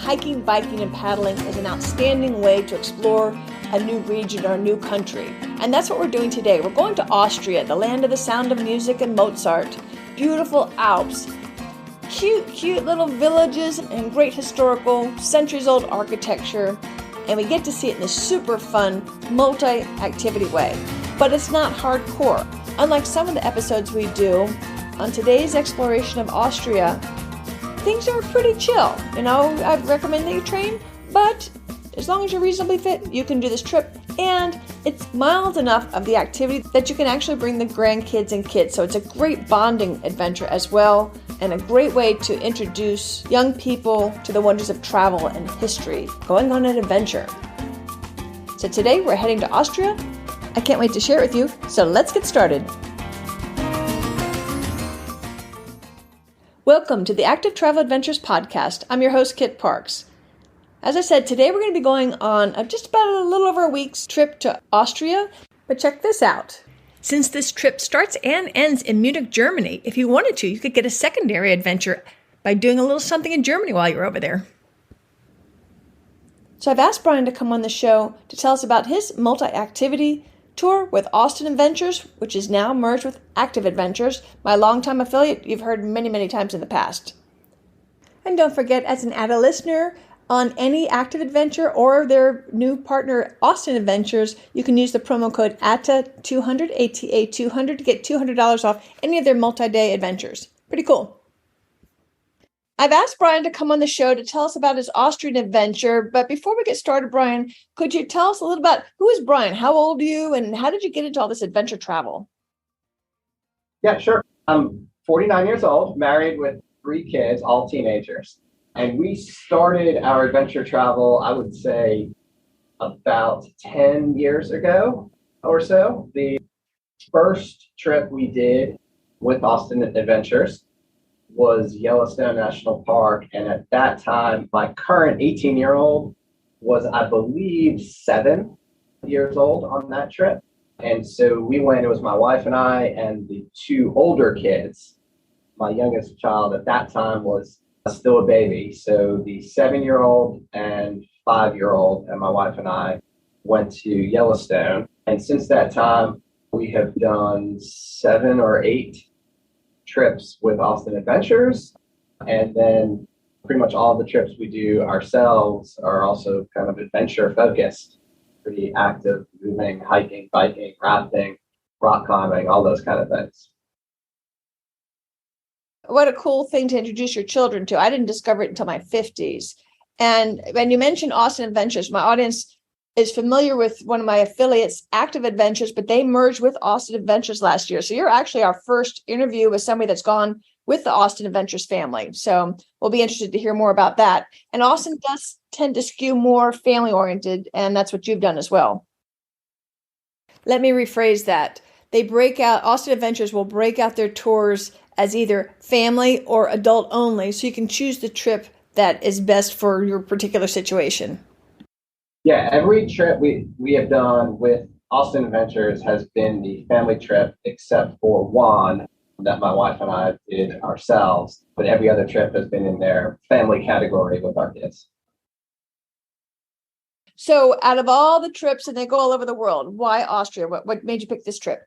hiking, biking, and paddling is an outstanding way to explore a new region or a new country. And that's what we're doing today. We're going to Austria, the land of the sound of music and Mozart, beautiful Alps, cute little villages and great historical, centuries-old architecture. And we get to see it in a super fun, multi-activity way. But it's not hardcore. Unlike some of the episodes we do, on today's exploration of Austria, things are pretty chill. I recommend that you train, but as long as you're reasonably fit, you can do this trip. And it's mild enough of the activity that you can actually bring the grandkids and kids. So it's a great bonding adventure as well, and a great way to introduce young people to the wonders of travel and history, going on an adventure. So today we're heading to Austria. I can't wait to share it with you, so let's get started. Welcome to the Active Travel Adventures podcast. I'm your host, Kit Parks. As I said, today we're going to be going on just about a little over a week's trip to Austria. But check this out. Since this trip starts and ends in Munich, Germany, if you wanted to, you could get a secondary adventure by doing a little something in Germany while you're over there. So I've asked Brian to come on the show to tell us about his multi-activity tour with Austin Adventures, which is now merged with Active Adventures, my longtime affiliate you've heard many times in the past. And don't forget, as an added listener on any Active Adventure or their new partner, Austin Adventures, you can use the promo code ATA200, ATA200 to get $200 off any of their multi-day adventures. Pretty cool. I've asked Brian to come on the show to tell us about his Austrian adventure, but before we get started, Brian, could you tell us a little about who is Brian? How old are you, and how did you get into all this adventure travel? Yeah, sure. I'm 49 years old, married with 3 kids, all teenagers. And we started our adventure travel, I would say, about 10 years ago or so. The first trip we did with Austin Adventures was Yellowstone National Park. And at that time, my current 18-year-old was, I believe, 7 years old on that trip. And so we went, it was my wife and I and the 2 older kids. My youngest child at that time was still a baby. So the 7-year-old and 5-year-old and my wife and I went to Yellowstone. And since that time, we have done 7 or 8 trips with Austin Adventures. And then pretty much all the trips we do ourselves are also kind of adventure focused, pretty active, moving, hiking, biking, rafting, rock climbing, all those kind of things. What a cool thing to introduce your children to. I didn't discover it until my 50s. And when you mentioned Austin Adventures, my audience is familiar with one of my affiliates, Active Adventures, but they merged with Austin Adventures last year. So you're actually our first interview with somebody that's gone with the Austin Adventures family. So we'll be interested to hear more about that. And Austin does tend to skew more family-oriented, and that's what you've done as well. Let me rephrase that. Austin Adventures will break out their tours as either family or adult only, so you can choose the trip that is best for your particular situation. Yeah, every trip we have done with Austin Adventures has been the family trip, except for one that my wife and I did ourselves. But every other trip has been in their family category with our kids. So out of all the trips, and they go all over the world, why Austria? What made you pick this trip?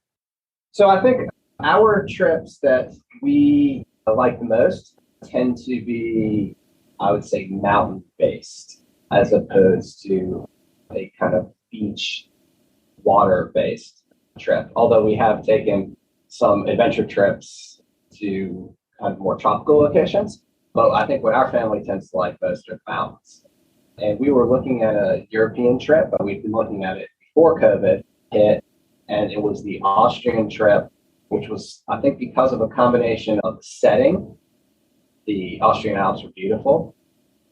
So I think our trips that we like the most tend to be, I would say, mountain-based, as opposed to a kind of beach, water-based trip. Although we have taken some adventure trips to kind of more tropical locations. But I think what our family tends to like most are the mountains. And we were looking at a European trip, but we've been looking at it before COVID hit. And it was the Austrian trip, which was, I think, because of a combination of the setting, the Austrian Alps were beautiful,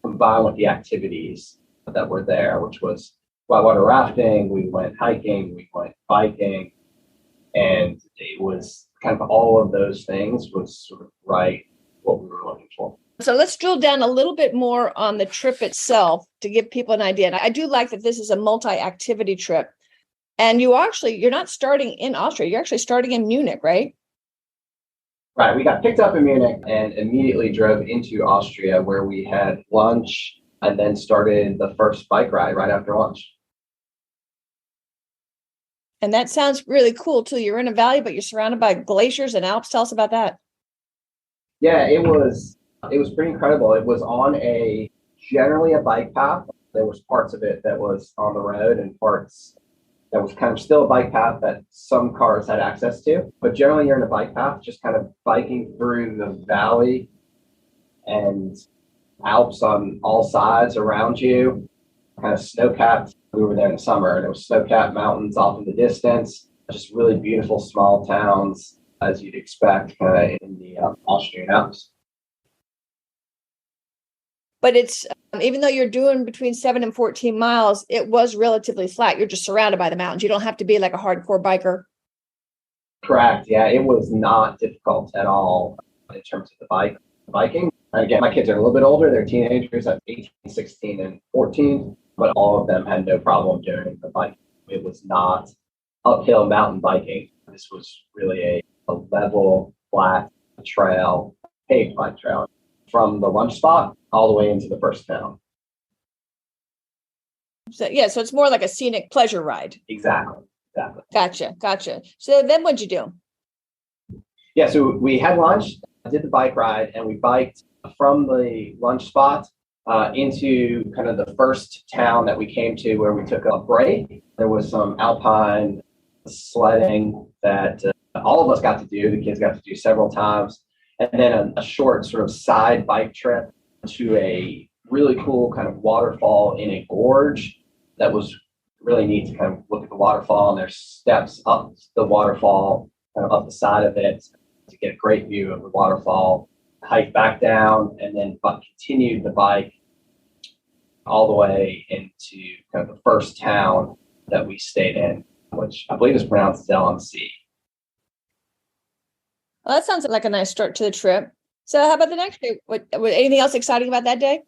combined with the activities that were there, which was whitewater rafting, we went hiking, we went biking, and it was kind of all of those things was sort of right what we were looking for. So let's drill down a little bit more on the trip itself to give people an idea. And I do like that this is a multi-activity trip. And you're not starting in Austria, you're actually starting in Munich, right? Right. We got picked up in Munich and immediately drove into Austria, where we had lunch and then started the first bike ride right after lunch. And that sounds really cool too. You're in a valley, but you're surrounded by glaciers and Alps. Tell us about that. Yeah, it was pretty incredible. It was on generally a bike path. There was parts of it that was on the road and parts that was kind of still a bike path that some cars had access to. But generally you're in a bike path, just kind of biking through the valley and Alps on all sides around you, kind of snow-capped. We were there in the summer and it was snow-capped mountains off in the distance, just really beautiful small towns as you'd expect kind of in the Austrian Alps. But it's, even though you're doing between 7 and 14 miles, it was relatively flat. You're just surrounded by the mountains. You don't have to be like a hardcore biker. Correct. Yeah, it was not difficult at all in terms of the biking. And again, my kids are a little bit older. They're teenagers at 18, 16, and 14, but all of them had no problem doing the bike. It was not uphill mountain biking. This was really a level, flat trail, paved bike trail from the lunch spot all the way into the first town. So it's more like a scenic pleasure ride. Exactly. Gotcha. So then what'd you do? Yeah, so we had lunch, did the bike ride, and we biked from the lunch spot into kind of the first town that we came to where we took a break. There was some alpine sledding that all of us got to do. The kids got to do several times. And then a short sort of side bike trip to a really cool kind of waterfall in a gorge that was really neat to kind of look at the waterfall. And there's steps up the waterfall, kind of up the side of it to get a great view of the waterfall. Hike back down and then continued the bike all the way into kind of the first town that we stayed in, which I believe is pronounced Zelensee. Well, that sounds like a nice start to the trip. So how about the next day? What anything else exciting about that day?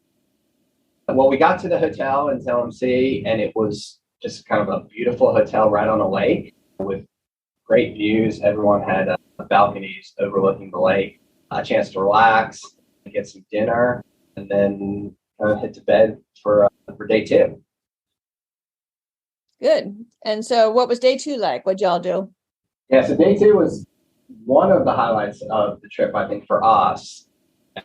Well, we got to the hotel in Zelensee, and it was just kind of a beautiful hotel right on a lake with great views. Everyone had balconies overlooking the lake, a chance to relax, get some dinner, and then head to bed for day two. Good. And so what was day two like? What'd y'all do? Yeah, so day two was one of the highlights of the trip, I think, for us.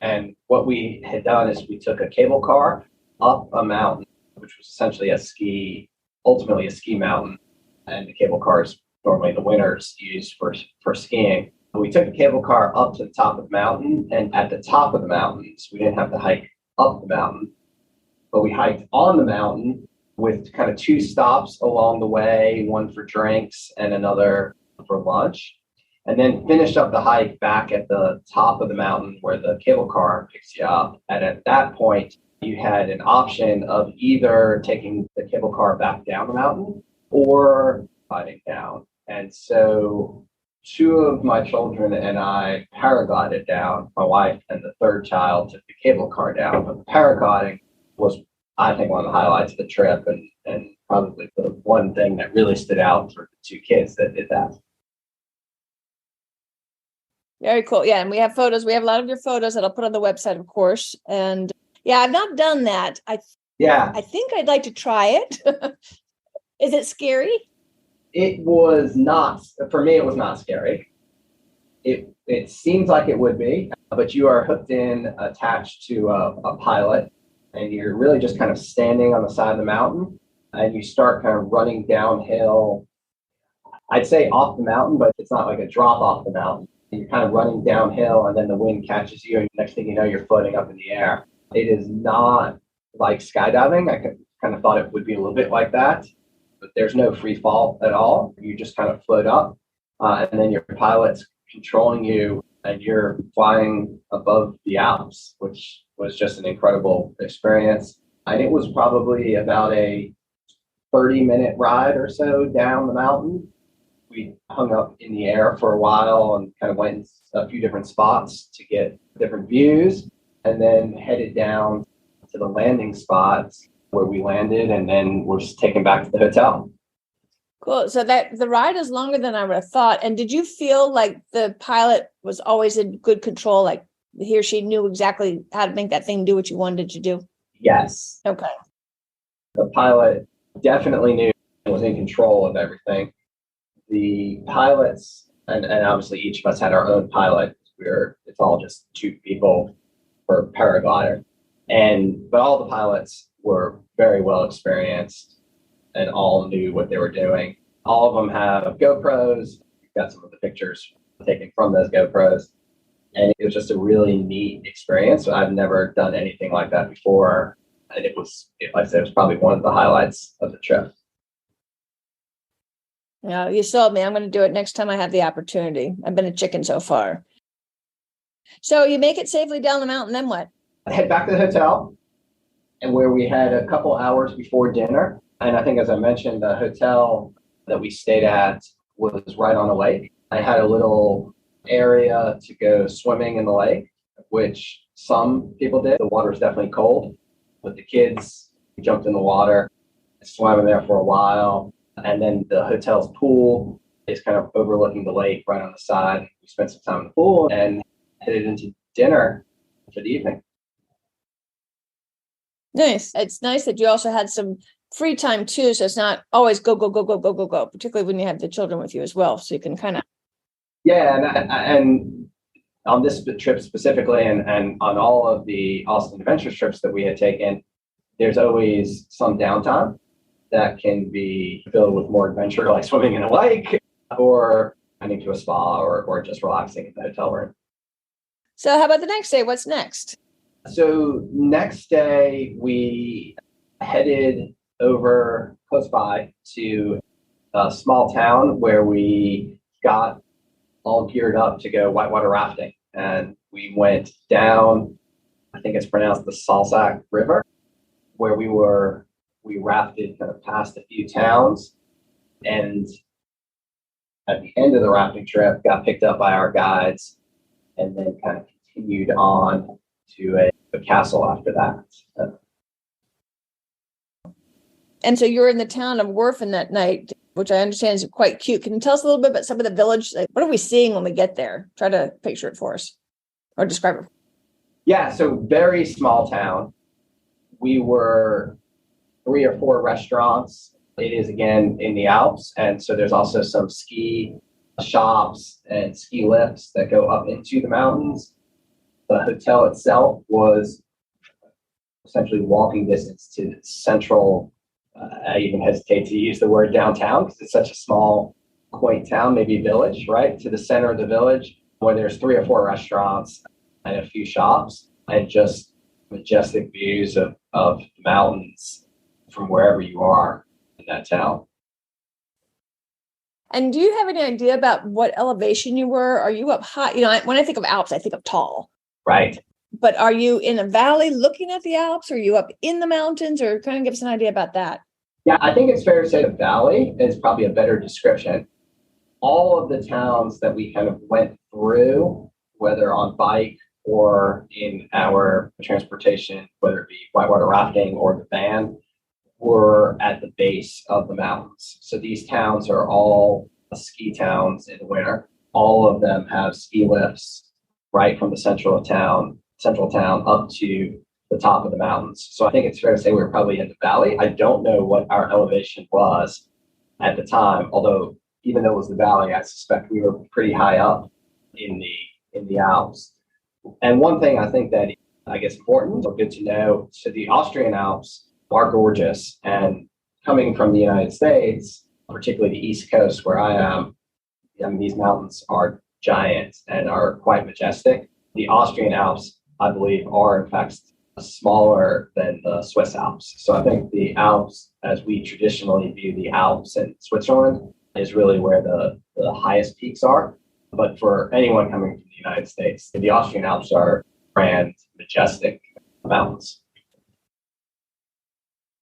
And what we had done is we took a cable car up a mountain, which was essentially ultimately a ski mountain. And the cable cars normally the winners use for skiing. We took the cable car up to the top of the mountain, and at the top of the mountains, we didn't have to hike up the mountain, but we hiked on the mountain with kind of two stops along the way, one for drinks and another for lunch, and then finished up the hike back at the top of the mountain where the cable car picks you up. And at that point, you had an option of either taking the cable car back down the mountain or gliding down. And so two of my children and I paraglided down. My wife and the third child took the cable car down. But the paragliding was, I think, one of the highlights of the trip and probably the one thing that really stood out for the two kids that did that. Very cool. Yeah. And we have photos. We have a lot of your photos that I'll put on the website, of course. And yeah, I've not done that. I think I'd like to try it. Is it scary? It was not, for me, it was not scary. It seems like it would be, but you are hooked in, attached to a pilot, and you're really just kind of standing on the side of the mountain, and you start kind of running downhill. I'd say off the mountain, but it's not like a drop off the mountain. You're kind of running downhill, and then the wind catches you, and next thing you know, you're floating up in the air. It is not like skydiving. I kind of thought it would be a little bit like that, but there's no free fall at all. You just kind of float up, and then your pilot's controlling you, and you're flying above the Alps, which was just an incredible experience. And it was probably about a 30-minute ride or so down the mountain. We hung up in the air for a while and kind of went in a few different spots to get different views, and then headed down to the landing spots where we landed, and then we're just taken back to the hotel. Cool. So that the ride is longer than I would have thought. And did you feel like the pilot was always in good control? Like he or she knew exactly how to make that thing do what you wanted it to do? Yes. Okay. The pilot definitely knew and was in control of everything. The pilots, and obviously each of us had our own pilot. It's all just two people per paraglider. But all the pilots were very well experienced and all knew what they were doing. All of them have GoPros. We've got some of the pictures taken from those GoPros. And it was just a really neat experience. I've never done anything like that before. And like I said, it was probably one of the highlights of the trip. Yeah, you sold me. I'm going to do it next time I have the opportunity. I've been a chicken so far. So you make it safely down the mountain, then what? I head back to the hotel, and where we had a couple hours before dinner. And I think, as I mentioned, the hotel that we stayed at was right on a lake. I had a little area to go swimming in the lake, which some people did. The water was definitely cold, but the kids jumped in the water, swam in there for a while. And then the hotel's pool is kind of overlooking the lake right on the side. We spent some time in the pool and headed into dinner for the evening. Nice. It's nice that you also had some free time too. So it's not always go, go, go, go, go, go, go, particularly when you have the children with you as well. So you can kind of. Yeah. And on this trip specifically, and on all of the Austin Adventures trips that we had taken, there's always some downtime that can be filled with more adventure, like swimming in a lake or heading to a spa or just relaxing in the hotel room. So how about the next day? What's next? So next day, we headed over close by to a small town where we got all geared up to go whitewater rafting. And we went down, I think it's pronounced the Salzburg River, where we rafted kind of past a few towns. And at the end of the rafting trip, got picked up by our guides and then kind of continued on to a castle after that. And so you're in the town of Werfen that night, which I understand is quite cute. Can you tell us a little bit about some of the village? Like, what are we seeing when we get there? Try to picture it for us or describe it. Yeah, so very small town. We were 3 or 4 restaurants. It is, again, in the Alps. And so there's also some ski shops and ski lifts that go up into the mountains. The hotel itself was essentially walking distance to central. I even hesitate to use the word downtown because it's such a small, quaint town, maybe village, right? To the center of the village where there's 3 or 4 restaurants and a few shops and just majestic views of the mountains from wherever you are in that town. And do you have any idea about what elevation you were? Are you up high? You know, when I think of Alps, I think of tall. Right. But are you in a valley looking at the Alps? Or are you up in the mountains? Or kind of give us an idea about that. Yeah, I think it's fair to say the valley is probably a better description. All of the towns that we kind of went through, whether on bike or in our transportation, whether it be whitewater rafting or the van, were at the base of the mountains. So these towns are all ski towns in the winter. All of them have ski lifts right from the central town up to the top of the mountains. So I think it's fair to say we were probably in the valley. I don't know what our elevation was at the time, although even though it was the valley, I suspect we were pretty high up in the Alps. And one thing I think that I guess important or good to know, so the Austrian Alps are gorgeous, and coming from the United States, particularly the East Coast where I am, these mountains are giant and are quite majestic. The Austrian Alps, I believe, are in fact smaller than the Swiss Alps. So I think the Alps, as we traditionally view the Alps in Switzerland, is really where the highest peaks are. But for anyone coming from the United States, the Austrian Alps are grand, majestic mountains.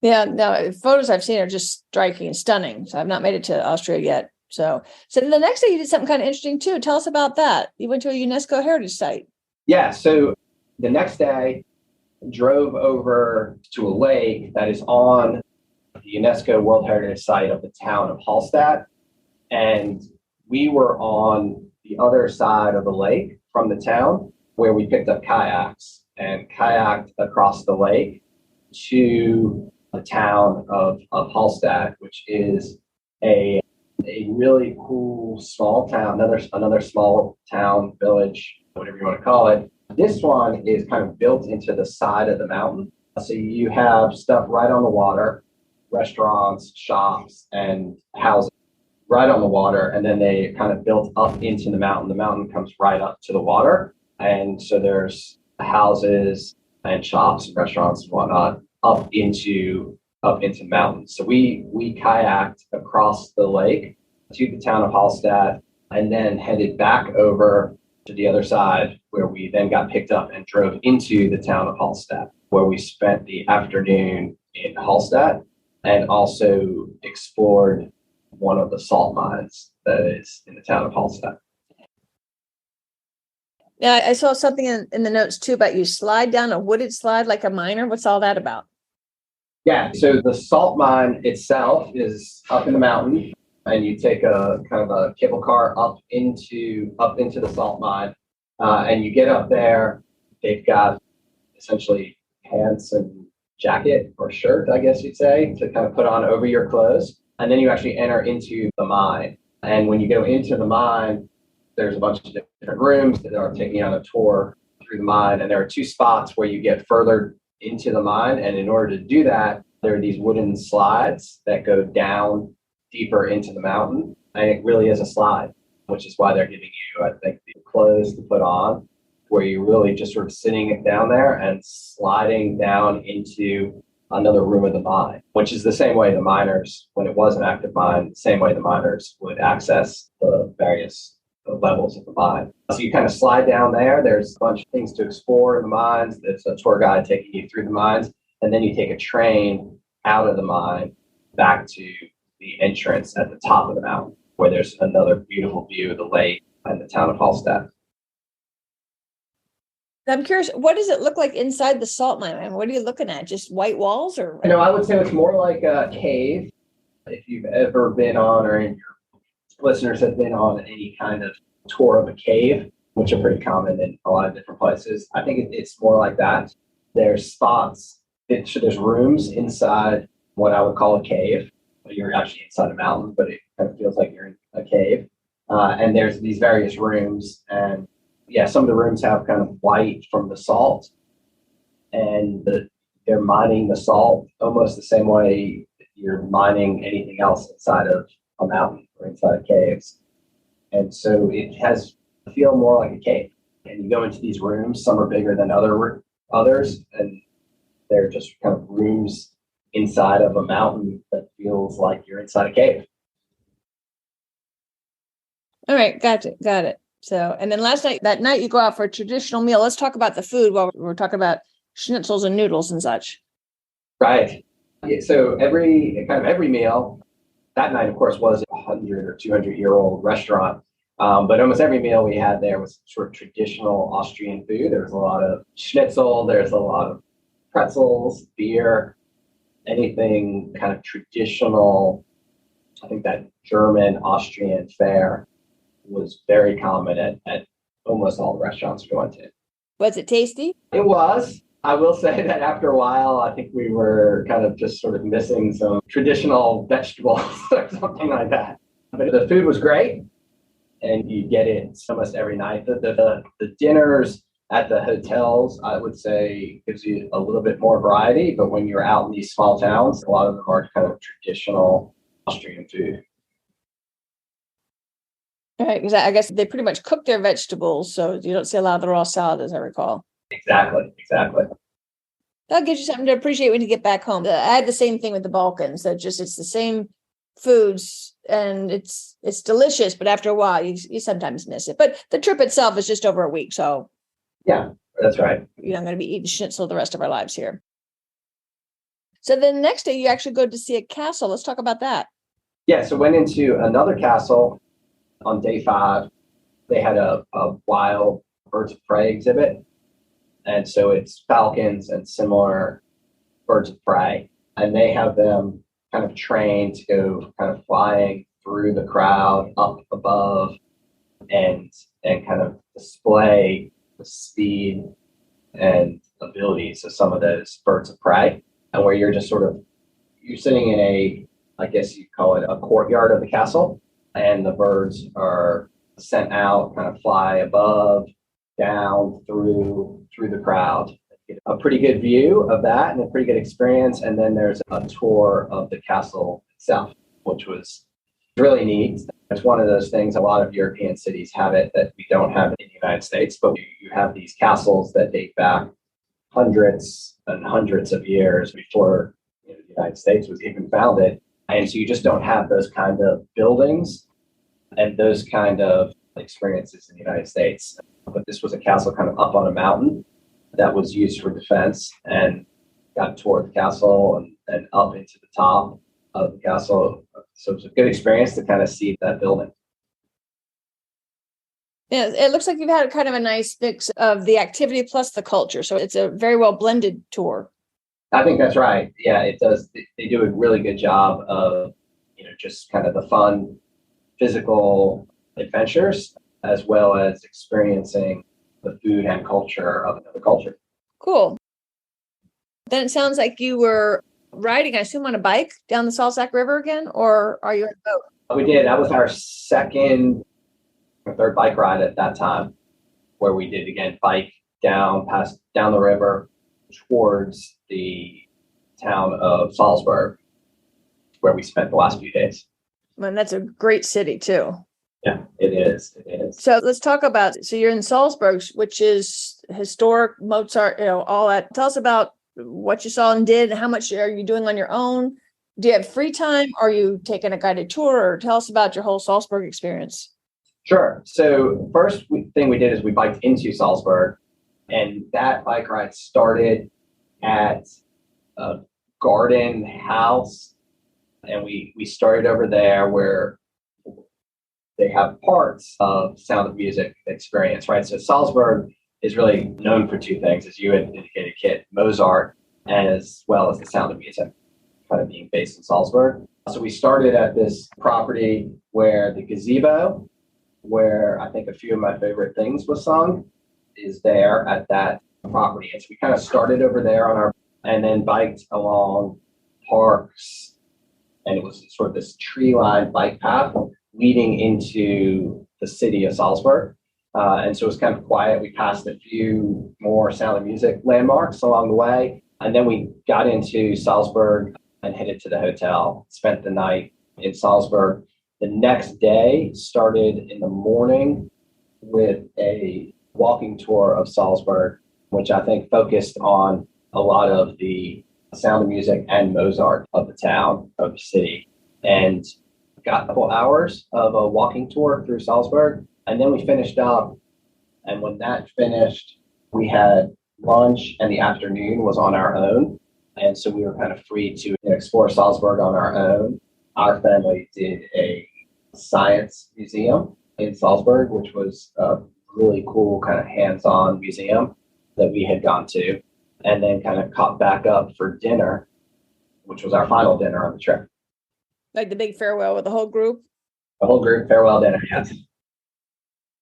Yeah, no, photos I've seen are just striking and stunning. So I've not made it to Austria yet. So then the next day you did something kind of interesting too. Tell us about that. You went to a UNESCO heritage site. Yeah. So the next day, drove over to a lake that is on the UNESCO World Heritage Site of the town of Hallstatt. And we were on the other side of the lake from the town where we picked up kayaks and kayaked across the lake to the town of Hallstatt, which is a really cool small town, another small town, village, whatever you want to call it. This one is kind of built into the side of the mountain. So you have stuff right on the water, restaurants, shops, and houses right on the water. And then they kind of built up into the mountain. The mountain comes right up to the water. And so there's houses and shops and restaurants and whatnot up into mountains. So we kayaked across the lake to the town of Hallstatt and then headed back over to the other side, where we then got picked up and drove into the town of Hallstatt, where we spent the afternoon in Hallstatt and also explored one of the salt mines that is in the town of Hallstatt. Yeah, I saw something in the notes too about you slide down a wooded slide like a miner. What's all that about? Yeah, so the salt mine itself is up in the mountain, and you take a kind of a cable car up into the salt mine, and you get up there. They've got essentially pants and jacket or shirt, I guess you'd say, to kind of put on over your clothes, and then you actually enter into the mine. And when you go into the mine, there's a bunch of different rooms that are taking you on a tour through the mine, and there are two spots where you get further into the mine. And in order to do that, there are these wooden slides that go down deeper into the mountain. And it really is a slide, which is why they're giving you, I think, the clothes to put on, where you're really just sort of sitting down there and sliding down into another room of the mine, which is the same way the miners, when it was an active mine, the same way the miners would access the various levels of the mine. So you kind of slide down there. There's a bunch of things to explore in the mines. There's a tour guide taking you through the mines. And then you take a train out of the mine back to the entrance at the top of the mountain, where there's another beautiful view of the lake and the town of Hallstatt. I'm curious, what does it look like inside the salt mine? I mean, what are you looking at? Just white walls or? I would say it's more like a cave. If you've ever been on, or your listeners have been on any kind of tour of a cave, which are pretty common in a lot of different places, I think it's more like that. There's spots, there's rooms inside what I would call a cave. You're actually inside a mountain, but it kind of feels like you're in a cave. And there's these various rooms, and yeah, some of the rooms have kind of white from the salt, and they're mining the salt almost the same way you're mining anything else inside of a mountain or inside of caves. And so it has a feel more like a cave. And you go into these rooms, some are bigger than others, and they're just kind of rooms inside of a mountain that feels like you're inside a cave. All right, got it. So, and then that night you go out for a traditional meal. Let's talk about the food while we're talking about schnitzels and noodles and such. Right. Yeah, so every meal that night, of course, was a 100 or 200-year-old restaurant. But almost every meal we had there was sort of traditional Austrian food. There was a lot of schnitzel. There's a lot of pretzels, beer, anything kind of traditional. I think that German Austrian fare was very common at almost all the restaurants we went to. Was it tasty? It was. I will say that after a while, I think we were kind of just sort of missing some traditional vegetables or something like that. But the food was great, and you get it almost every night. The dinners at the hotels, I would say, gives you a little bit more variety. But when you're out in these small towns, a lot of them are kind of traditional Austrian food. Right, because I guess they pretty much cook their vegetables, so you don't see a lot of the raw salad, as I recall. Exactly. That gives you something to appreciate when you get back home. I had the same thing with the Balkans. That just it's the same foods, and it's delicious, but after a while, you sometimes miss it. But the trip itself is just over a week, so yeah, that's right. You're not going to be eating schnitzel the rest of our lives here. So the next day, you actually go to see a castle. Let's talk about that. Yeah, so went into another castle on day 5. They had a wild birds of prey exhibit. And so it's falcons and similar birds of prey. And they have them kind of trained to go kind of flying through the crowd up above and kind of display the speed and abilities of some of those birds of prey. and where you're just you're sitting in I guess you call it a courtyard of the castle, and the birds are sent out, kind of fly above, down, through the crowd. A pretty good view of that and a pretty good experience. And then there's a tour of the castle itself, which was really neat. It's one of those things, a lot of European cities have it that we don't have in the United States, but you have these castles that date back hundreds and hundreds of years before the United States was even founded. And so you just don't have those kind of buildings and those kind of experiences in the United States. But this was a castle kind of up on a mountain that was used for defense, and got a tour of the castle and up into the top of the castle. So it was a good experience to kind of see that building. Yeah, it looks like you've had kind of a nice mix of the activity plus the culture. So it's a very well blended tour. I think that's right. Yeah, it does. They do a really good job of, just kind of the fun, physical adventures, as well as experiencing the food and culture of another culture. Cool. Then it sounds like you were riding, I assume, on a bike down the Salzburg River again, or are you on a boat? We did. That was our second or third bike ride at that time, where we did, again, bike down the river towards the town of Salzburg, where we spent the last few days. And that's a great city too. Yeah, it is. It is. So let's talk about, so you're in Salzburg, which is historic, Mozart, all that. Tell us about what you saw and did, and how much are you doing on your own? Do you have free time? Are you taking a guided tour? Or tell us about your whole Salzburg experience. Sure. So first thing we did is we biked into Salzburg, and that bike ride started at a garden house, and we started over there where they have parts of Sound of Music experience, right? So Salzburg is really known for two things, as you had indicated, Kit: Mozart, as well as the Sound of Music, kind of being based in Salzburg. So we started at this property where the gazebo, where I think a few of my favorite things was sung, is there at that property. And so we kind of started over there and then biked along parks, and it was sort of this tree-lined bike path leading into the city of Salzburg. And so it was kind of quiet. We passed a few more Sound of Music landmarks along the way. And then we got into Salzburg and headed to the hotel, spent the night in Salzburg. The next day started in the morning with a walking tour of Salzburg, which I think focused on a lot of the Sound of Music and Mozart of the town, of the city. And got a couple hours of a walking tour through Salzburg, and then we finished up. And when that finished, we had lunch, and the afternoon was on our own. And so we were kind of free to explore Salzburg on our own. Our family did a science museum in Salzburg, which was a really cool kind of hands-on museum that we had gone to, and then kind of caught back up for dinner, which was our final dinner on the trip. Like the big farewell with the whole group? The whole group farewell dinner, yes.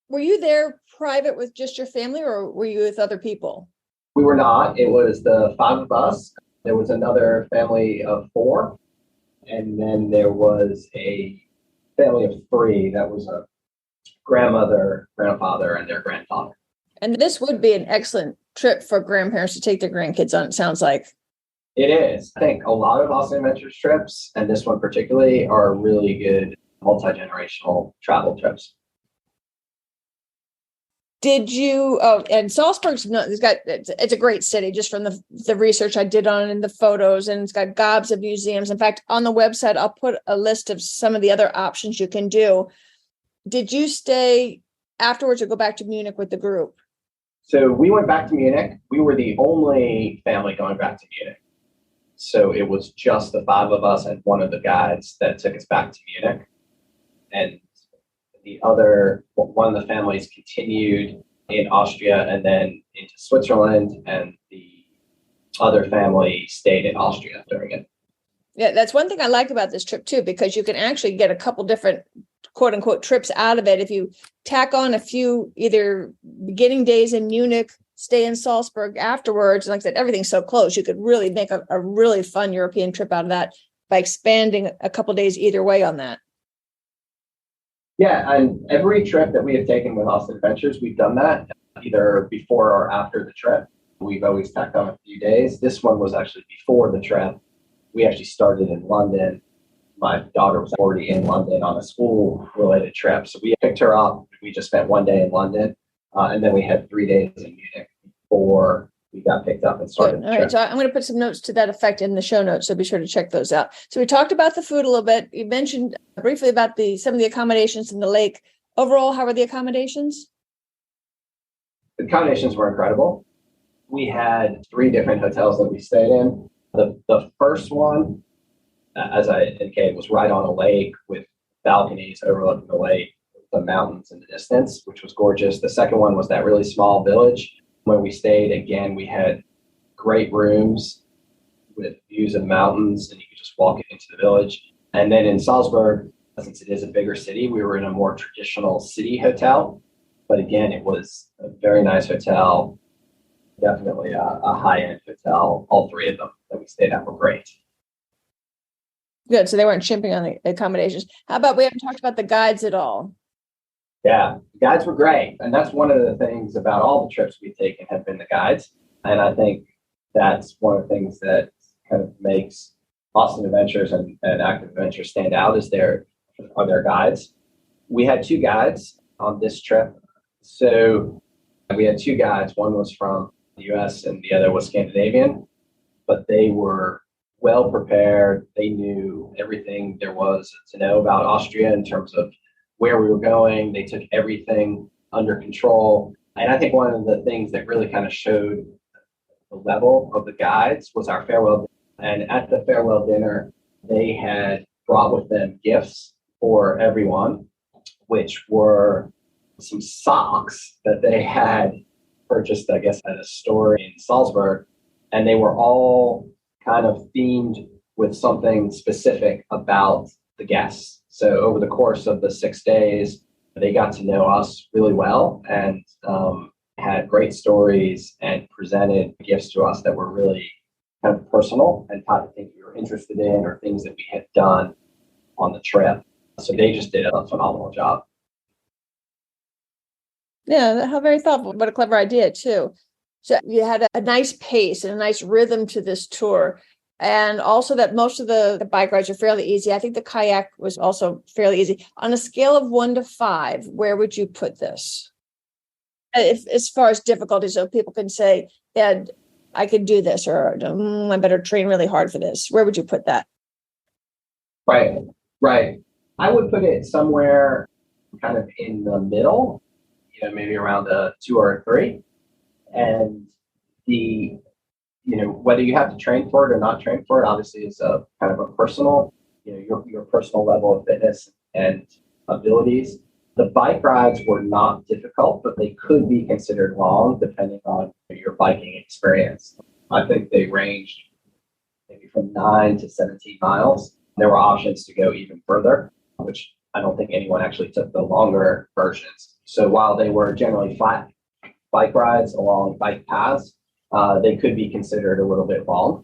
Were you there private with just your family, or were you with other people? We were not. It was the five of us. There was another family of four, and then there was a family of three. That was a grandmother, grandfather, and their grandfather. And this would be an excellent trip for grandparents to take their grandkids on, it sounds like. It is. I think a lot of Austrian Adventures trips, and this one particularly, are really good multi-generational travel trips. Did you, and Salzburg's, it's a great city, just from the research I did on it and the photos, and it's got gobs of museums. In fact, on the website, I'll put a list of some of the other options you can do. Did you stay afterwards or go back to Munich with the group? So we went back to Munich. We were the only family going back to Munich. So it was just the five of us and one of the guides that took us back to Munich. And one of the families continued in Austria and then into Switzerland, and the other family stayed in Austria during it. Yeah, that's one thing I like about this trip too, because you can actually get a couple different quote unquote trips out of it. If you tack on a few either beginning days in Munich, stay in Salzburg afterwards. And like I said, everything's so close. You could really make a really fun European trip out of that by expanding a couple of days either way on that. Yeah, and every trip that we have taken with Austin Adventures, we've done that either before or after the trip. We've always tacked on a few days. This one was actually before the trip. We actually started in London. My daughter was already in London on a school-related trip. So we picked her up. We just spent one day in London. And then we had 3 days in Munich before we got picked up and started. All right. So I'm going to put some notes to that effect in the show notes. So be sure to check those out. So we talked about the food a little bit. You mentioned briefly about some of the accommodations in the lake. Overall, how were the accommodations? The accommodations were incredible. We had 3 different hotels that we stayed in. The first one, as I indicated, was right on a lake with balconies overlooking the lake, the mountains in the distance, which was gorgeous. The second one was that really small village where we stayed. Again, we had great rooms with views of mountains, and you could just walk into the village. And then in Salzburg, since it is a bigger city, we were in a more traditional city hotel. But again, it was a very nice hotel, definitely a high-end hotel. All 3 of them that we stayed at were great. Good. So they weren't chimping on the accommodations. How about we haven't talked about the guides at all? Yeah, the guides were great. And that's one of the things about all the trips we've taken have been the guides. And I think that's one of the things that kind of makes Austin Adventures and Active Adventures stand out is their guides. We had 2 guides on this trip. So we had 2 guides. One was from the US and the other was Scandinavian, but they were well prepared. They knew everything there was to know about Austria in terms of where we were going. They took everything under control. And I think one of the things that really kind of showed the level of the guides was our farewell dinner. And at the farewell dinner, they had brought with them gifts for everyone, which were some socks that they had purchased, I guess, at a store in Salzburg. And they were all kind of themed with something specific about the guests. So over the course of the 6 days, they got to know us really well and had great stories and presented gifts to us that were really kind of personal and type of things we were interested in or things that we had done on the trip. So they just did a phenomenal job. Yeah, how very thoughtful. What a clever idea, too. So you had a nice pace and a nice rhythm to this tour. And also that most of the bike rides are fairly easy. I think the kayak was also fairly easy. On a scale of 1 to 5, where would you put this? As far as difficulty, so people can say, yeah, I could do this, or I better train really hard for this. Where would you put that? Right. I would put it somewhere kind of in the middle, maybe around a 2 or a 3. And whether you have to train for it or not train for it, obviously is a kind of a personal, your personal level of fitness and abilities. The bike rides were not difficult, but they could be considered long depending on your biking experience. I think they ranged maybe from 9 to 17 miles. There were options to go even further, which I don't think anyone actually took the longer versions. So while they were generally flat bike rides along bike paths, they could be considered a little bit long.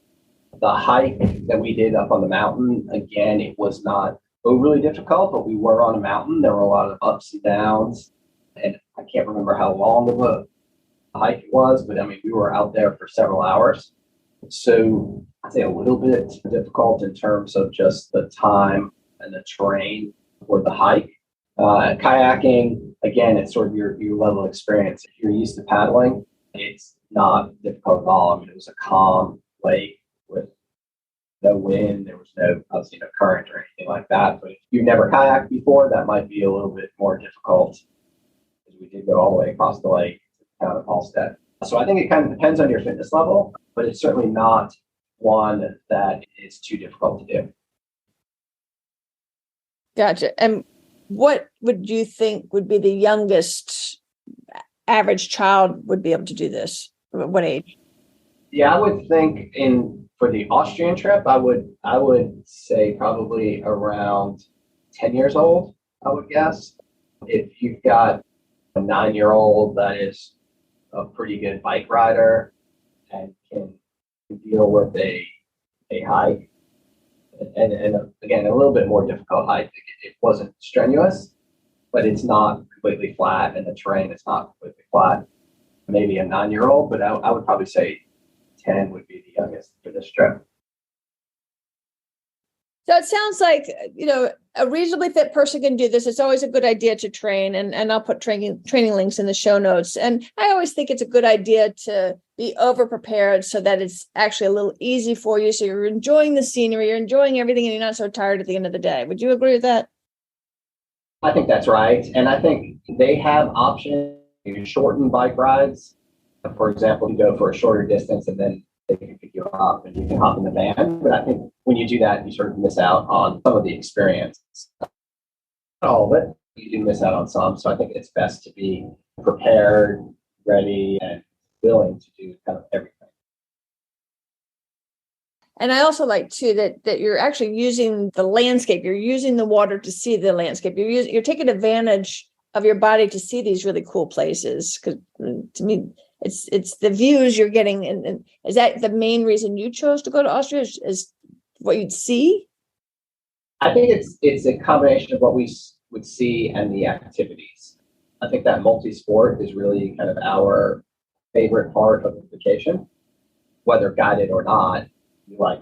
The hike that we did up on the mountain, again, it was not overly difficult, but we were on a mountain. There were a lot of ups and downs, and I can't remember how long of a hike it was, but we were out there for several hours. So I'd say a little bit difficult in terms of just the time and the terrain for the hike. Kayaking, again, it's sort of your level of experience. If you're used to paddling, it's not difficult at all. It was a calm lake with no wind. There was obviously no current or anything like that. But if you've never kayaked before, that might be a little bit more difficult, because we did go all the way across the lake to the town of Hallstead. So I think it kind of depends on your fitness level, but it's certainly not one that is too difficult to do. Gotcha. And what would you think would be the youngest average child would be able to do this? What age? Yeah, I would think for the Austrian trip, I would say probably around 10 years old, I would guess. If you've got a 9-year-old that is a pretty good bike rider and can deal with a hike. And again, a little bit more difficult hike. It wasn't strenuous, but it's not completely flat, and the terrain is not completely flat. Maybe a 9-year-old, but I would probably say 10 would be the youngest for this trip. So it sounds like, a reasonably fit person can do this. It's always a good idea to train, and I'll put training links in the show notes. And I always think it's a good idea to be over prepared so that it's actually a little easy for you. So you're enjoying the scenery, you're enjoying everything, and you're not so tired at the end of the day. Would you agree with that? I think that's right. And I think they have options to shorten bike rides. For example, you go for a shorter distance and then they can pick you up and you can hop in the van. But I think when you do that, you sort of miss out on some of the experience. Not all of it, you do miss out on some. So I think it's best to be prepared, ready, and willing to do kind of everything. And I also like too that you're actually using the landscape. You're using the water to see the landscape. You're taking advantage of your body to see these really cool places. Because to me, it's the views you're getting. And is that the main reason you chose to go to Austria? Is what you'd see? I think it's a combination of what we would see and the activities. I think that multi-sport is really kind of our favorite part of the vacation, whether guided or not. We like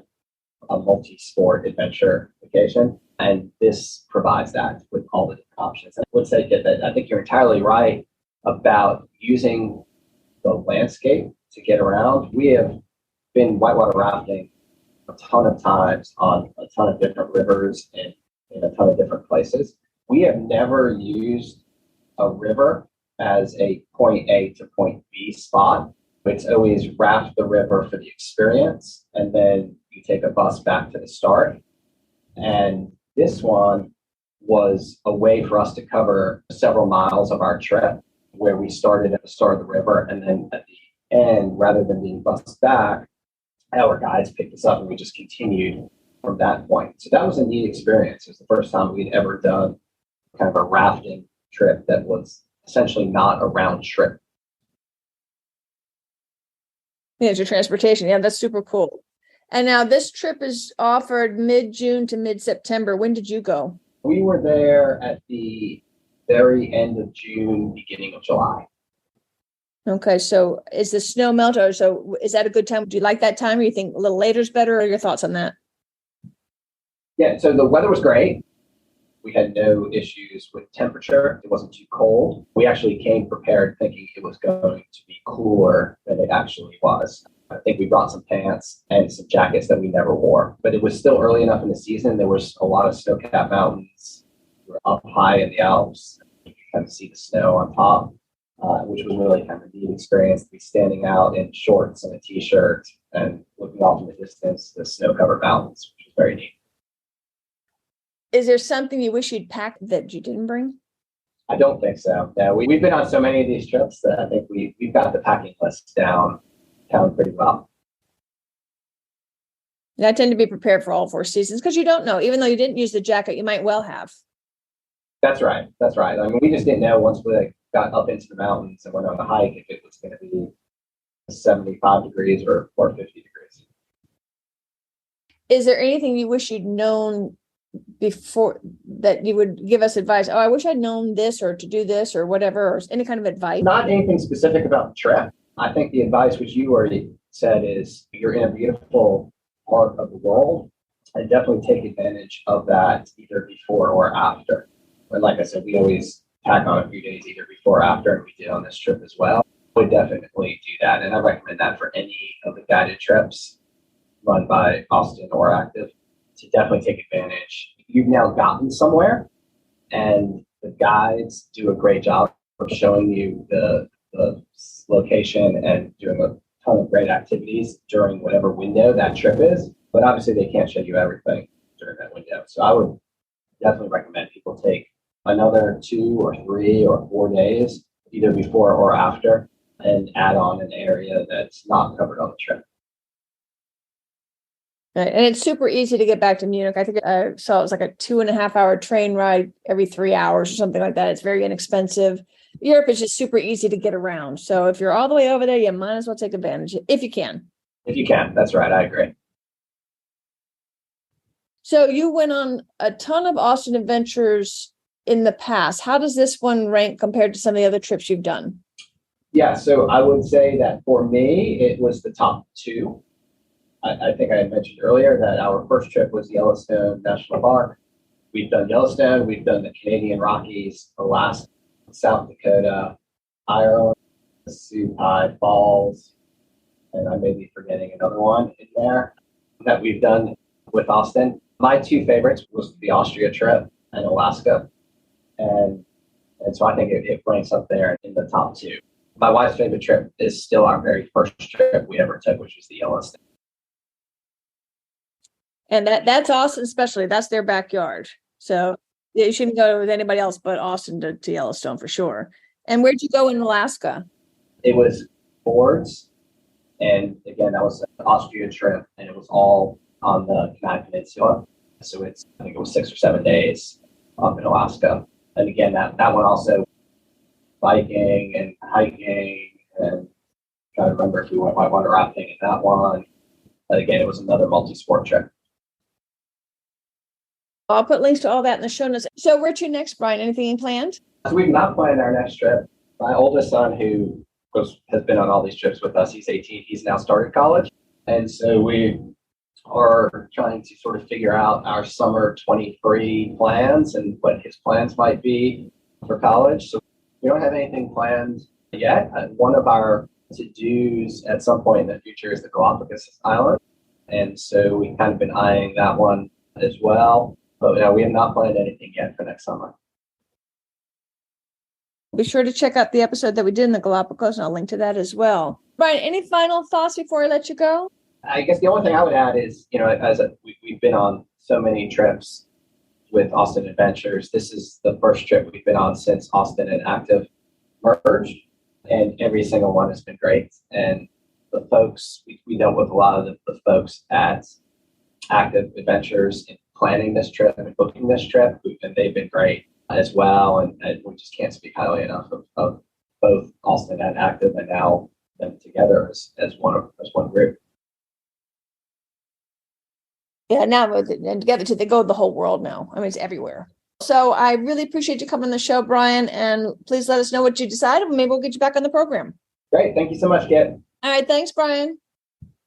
a multi-sport adventure vacation, and this provides that with all the different options. I would say that I think you're entirely right about using the landscape to get around. We have been whitewater rafting a ton of times on a ton of different rivers and in a ton of different places. We have never used a river as a point A to point B spot. It's always raft the river for the experience, and then you take a bus back to the start. And this one was a way for us to cover several miles of our trip, where we started at the start of the river, and then at the end, rather than being bused back, our guides picked us up and we just continued from that point. So that was a neat experience. It was the first time we'd ever done kind of a rafting trip that was essentially not a round trip. Yeah, it's your transportation. Yeah, that's super cool. And now this trip is offered mid-June to mid-September. When did you go? We were there at the very end of June, beginning of July. Okay, so is the snow melt, or so is that a good time? Do you like that time, or you think a little later is better? Or your thoughts on that? Yeah, so the weather was great. We had no issues with temperature. It wasn't too cold. We actually came prepared thinking it was going to be cooler than it actually was. I think we brought some pants and some jackets that we never wore, but it was still early enough in the season. There was a lot of snow-capped mountains. We were up high in the Alps. You could kind of see the snow on top, which was really kind of a neat experience to be standing out in shorts and a t-shirt and looking off in the distance, the snow-covered mountains, which was very neat. Is there something you wish you'd packed that you didn't bring? I don't think so. Yeah, we've been on so many of these trips that I think we've got the packing list down pretty well. And I tend to be prepared for all 4 seasons because you don't know. Even though you didn't use the jacket, you might well have. That's right. I mean, we just didn't know once we got up into the mountains and went on the hike if it was going to be 75 degrees or 50 degrees. Is there anything you wish you'd known before that you would give us advice? Oh, I wish I'd known this, or to do this, or whatever, or any kind of advice? Not anything specific about the trip. I think the advice which you already said is you're in a beautiful part of the world, and definitely take advantage of that either before or after. And like I said, we always tack on a few days either before or after, and we did on this trip as well. Would definitely do that, and I recommend that for any of the guided trips run by Austrian or Active, to definitely take advantage. You've now gotten somewhere, and the guides do a great job of showing you the location and doing a ton of great activities during whatever window that trip is. But obviously they can't show you everything during that window. So I would definitely recommend people take another 2 or 3 or 4 days, either before or after, and add on an area that's not covered on the trip. Right. And it's super easy to get back to Munich. I think I saw it was like a 2.5 hour train ride every 3 hours or something like that. It's very inexpensive. Europe is just super easy to get around. So if you're all the way over there, you might as well take advantage if you can. If you can, that's right. I agree. So you went on a ton of Austrian adventures in the past. How does this one rank compared to some of the other trips you've done? Yeah, so I would say that for me, it was the top two. I think I had mentioned earlier that our first trip was Yellowstone National Park. We've done Yellowstone, we've done the Canadian Rockies, Alaska, South Dakota, Ireland, Supai Falls, and I may be forgetting another one in there that we've done with Austin. My two favorites was the Austria trip and Alaska. And so I think it ranks up there in the top two. My wife's favorite trip is still our very first trip we ever took, which was the Yellowstone. And that's Austin, especially. That's their backyard. So you shouldn't go with anybody else but Austin to Yellowstone for sure. And where'd you go in Alaska? It was Ford's. And again, that was an Austria trip, and it was all on the Kenai Peninsula. So I think it was 6 or 7 days up in Alaska. And again, that one also biking and hiking, and I'm trying to remember if we went whitewater rafting in that one. But again, it was another multi-sport trip. I'll put links to all that in the show notes. So where to next, Brian? Anything planned? So we've not planned our next trip. My oldest son, who has been on all these trips with us, he's 18. He's now started college. And so we are trying to sort of figure out our summer 23 plans and what his plans might be for college. So we don't have anything planned yet. One of our to-dos at some point in the future is the Galapagos Island. And so we've kind of been eyeing that one as well. But no, we have not planned anything yet for next summer. Be sure to check out the episode that we did in the Galapagos, and I'll link to that as well. Brian, any final thoughts before I let you go? I guess the only thing I would add is, we've been on so many trips with Austin Adventures. This is the first trip we've been on since Austin and Active merged, and every single one has been great. And the folks, we dealt with a lot of the folks at Active Adventures in planning this trip and booking this trip, and they've been great as well. And we just can't speak highly enough of both Austin and Active, and now them together as one group. Yeah, now and together too, they go the whole world now. I mean, it's everywhere. So I really appreciate you coming on the show, Brian, and please let us know what you decide, and maybe we'll get you back on the program. Great. Thank you so much, Kit. All right. Thanks, Brian.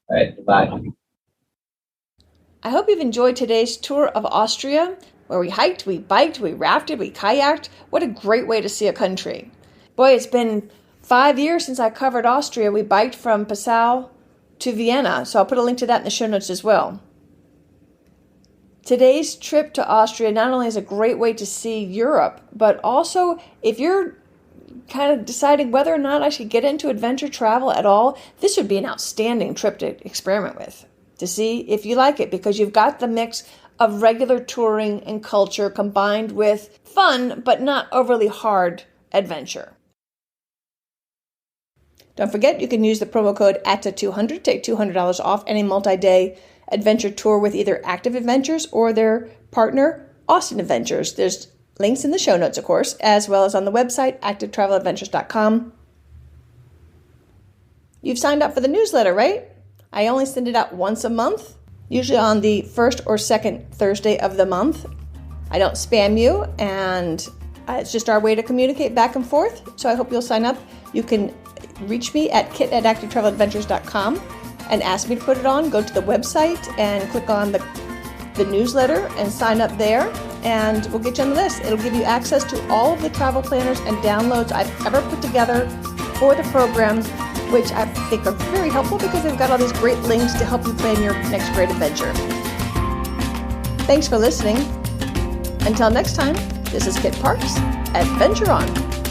All right. Goodbye. I hope you've enjoyed today's tour of Austria, where we hiked, we biked, we rafted, we kayaked. What a great way to see a country. Boy, it's been 5 years since I covered Austria. We biked from Passau to Vienna, so I'll put a link to that in the show notes as well. Today's trip to Austria not only is a great way to see Europe, but also if you're kind of deciding whether or not I should get into adventure travel at all, this would be an outstanding trip to experiment with, to see if you like it, because you've got the mix of regular touring and culture combined with fun, but not overly hard adventure. Don't forget, you can use the promo code ATA200, take $200 off any multi-day adventure tour with either Active Adventures or their partner, Austin Adventures. There's links in the show notes, of course, as well as on the website, activetraveladventures.com. You've signed up for the newsletter, right? I only send it out once a month, usually on the first or second Thursday of the month. I don't spam you, and it's just our way to communicate back and forth. So I hope you'll sign up. You can reach me at kit@activetraveladventures.com and ask me to put it on. Go to the website and click on the newsletter and sign up there, and we'll get you on the list. It'll give you access to all of the travel planners and downloads I've ever put together for the program, which I think are very helpful because they've got all these great links to help you plan your next great adventure. Thanks for listening. Until next time, this is Kit Parks. Adventure on!